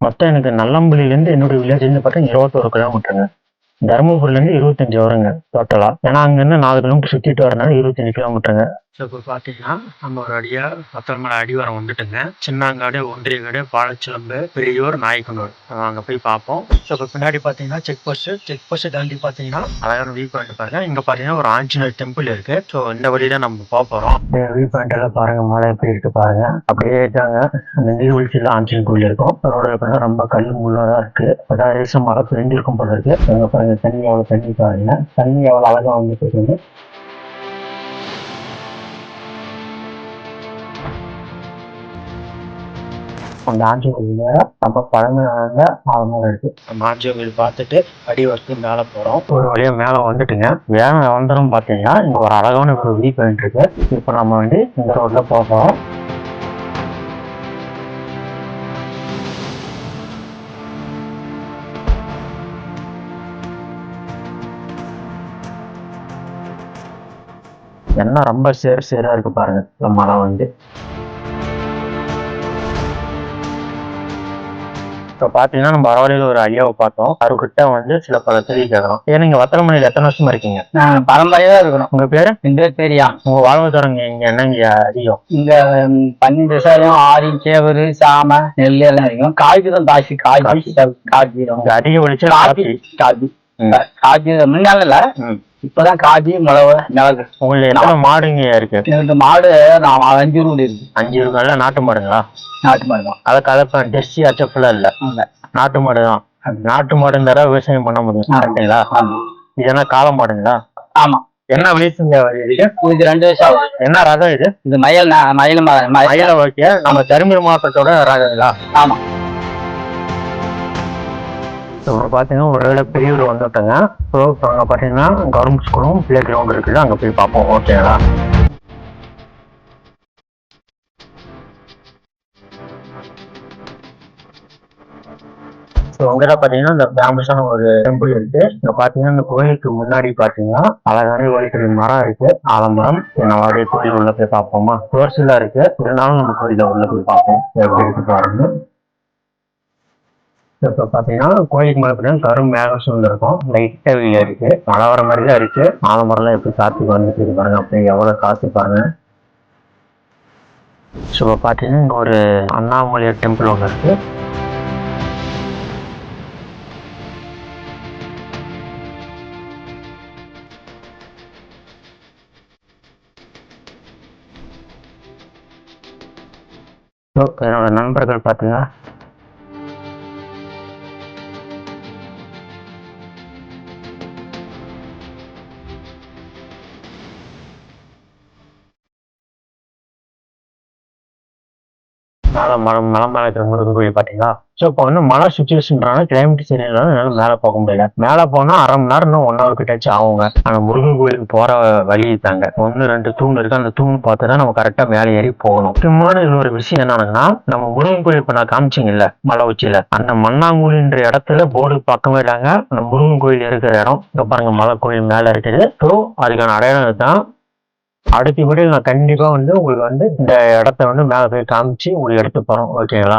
மொத்தம் எனக்கு நல்லம்பள்ளியிலேருந்து என்னுடைய வில்லேஜ்லேருந்து பார்த்தீங்கன்னா 21 கிலோமீட்டருங்க. தருமபுரிலேருந்து 25 வருங்க டோட்டலா. ஏன்னா அங்கேருந்து 4 கிலோமீட்டர் சுற்றிட்டு வரனால 25 கிலோமீட்டருங்க. ஸோ இப்போ பார்த்தீங்கன்னா நம்ம ஒரு பத்திரமலை அடிவாரம் வந்துட்டுங்க. சின்னாங்காடு, ஒன்றியக்காடு, பாலச்சிலம்பு, பெரியூர், நாயக்கனூர் அங்கே போய் பார்ப்போம். ஸோ இப்போ பின்னாடி பார்த்தீங்கன்னா செக் போஸ்ட் தாண்டி பார்த்தீங்கன்னா அழகான வியூ பாயிண்ட் பாருங்க. இங்கே பார்த்தீங்கன்னா ஒரு ஆஞ்சநேயர் டெம்பிள் இருக்கு. ஸோ இந்த வழி தான் நம்ம போக போகிறோம். வியூ பாயிண்ட் எல்லாம் பாருங்க, மழை எப்படி இருக்கு பாருங்க. அப்படியே தாங்க அந்த நீர்வீழ்ச்சியில் ஆஞ்சநேயர் கோயில் இருக்கும். ரோடு ரொம்ப கல் முள்ளதாக இருக்கு. அதாவது மழை பெஞ்சிருக்கும் போல இருக்கு. அங்கே பாருங்க தண்ணி எவ்வளோ தண்ணி பாருங்க. தண்ணி எவ்வளோ அழகாக வந்துட்டு இருக்கு. அந்த ஆஞ்சநேயர் ரொம்ப பழமையான ஆழமாக இருக்கு. அந்த ஆஞ்சநேயர் பார்த்துட்டு அடிவாரத்துக்கு மேலே போகிறோம். ஒரு வழியா மேலே வந்துட்டுங்க. வேலை வந்துடும் பார்த்தீங்கன்னா இங்கே ஒரு அழகான ஒரு வியூ பாயிண்ட் இருக்கு. இப்போ நம்ம இந்த ரோட்ல போகிறோம். என்ன ரொம்ப சேரா இருக்கு பாருங்க மழை இப்போ பார்த்தீங்கன்னா நம்ம வரவழையில் ஒரு ஐயாவை பார்த்தோம். அவர்கிட்ட சில பல கேள்வி கேட்கறோம். ஏன்னா நீங்க வத்தலமலையில் எத்தனை வருஷமா இருக்கீங்க? நான் பரம்பரையா தான் இருக்கணும். உங்க பேரு? என் பேர் பேரியா. உங்க வாழ்வாதாரங்க இங்க என்னங்க அதிகம்? இங்க பன்னி விவசாயம், ஆரி, சேவரு, சாம, நெல் எல்லாம் இருக்கும். காய்க்கு தான் தாசி காய்ச்சி அதிக விளைச்சல் காய்ச்சி முன்னால இல்ல, இப்பதான் காய்ச்சி மிளகு மிளகு. உங்களுக்கு எத்தனை மாடுங்க இருக்கு? எனக்கு மாடு 5 இருக்கு. 5 இருக்குல்ல? நாட்டு மாடுங்களா? நாட்டு மாடு தான். அதை டெஸ்டி அச்சப்பெல்லாம் இல்ல, நாட்டு மாடு தான். நாட்டு மாடு தர விவசாயம் பண்ண முடியும் கரெக்டுங்களா? இதெல்லாம் காளை மாடுங்களா? ஆமா. என்ன வயசுங்க இது? 2 வயசு ஆகுது. என்ன ரகம் இது? இது மயில. ஓகே. நம்ம தருமபுரி மாவட்டத்தோட ரகங்களா? ஆமா. பாத்தீங்கன்னா ஒரு பெரியவர் வந்துட்டோங்க. ஸோ அங்கே பார்த்தீங்கன்னா கவர்மெண்ட் ஸ்கூலும் பிளே கிரவுண்ட் இருக்குது. அங்கே போய் பார்ப்போம். ஓகேங்களா? ஸோ அங்கெல்லாம் பார்த்தீங்கன்னா இந்த ஃபேமஸான ஒரு டெம்பிள் இருக்கு. இங்க பார்த்தீங்கன்னா இந்த கோயிலுக்கு முன்னாடி பார்த்தீங்கன்னா அழகான ஒரு மரம் இருக்கு, ஆலமரம். நம்ம அப்படியே கோயில் உள்ள போய் பார்ப்போமா? கோர்ஸ்லாம் இருக்கு, இருந்தாலும் நம்ம கோயில உள்ள போய் பார்ப்போம் எப்படி இருக்கு பாருங்க. இப்போ பார்த்தீங்கன்னா கோயிலுக்கு மேலே பார்த்தீங்கன்னா கரும் மேகம் சூழ்ந்திருக்கும். லைட்டாக வெயில் இருக்கு, மழை வர மாதிரி தான் இருக்கு. ஆலமரம்லாம் எப்படி காத்துக்கு வந்துட்டு பாருங்க. அப்படி எவ்வளோ காத்து பாருங்க. ஸோ இப்போ பார்த்தீங்கன்னா இங்கே ஒரு அண்ணாமலையார் டெம்பிள் ஒன்று இருக்கு. என்னோட நண்பர்கள் பார்த்தீங்கன்னா முருகன் பாத்தீங்களா? ஸோ இப்போ மழை சுச்சுவேஷன்றால கிளைமேட் சரியில்லை, மேலே போக முடியல. மேலே போனா அரை மணி நேரம் இன்னும் 1 ஹவர் கிட்டாச்சு ஆகுங்க. அந்த முருகன் கோயிலுக்கு போற வழி தாங்க 1, 2 தூண் இருக்கு. அந்த தூண் பார்த்துதான் நம்ம கரெக்டா மேலே ஏறி போகணும். முக்கியமான இன்னொரு விஷயம் என்னன்னா, நம்ம முருகன் கோயில் இப்ப நான் காமிச்சிங்க இல்ல மலை உச்சியில, அந்த மண்ணாங்குழின்ற இடத்துல போர்டு பக்கமே இல்லைங்க. அந்த முருகன் கோயில் இருக்கிற இடம் இங்க பாருங்க, மலை கோயில் மேல இருக்குது. ஸோ அதுக்கான அடையாளம் தான். அடுத்த வீடியோ நான் கண்டிப்பா உங்களுக்கு இந்த இடத்த மேலே போய் காமிச்சு உங்களுக்கு எடுத்து போறோம். ஓகேங்களா?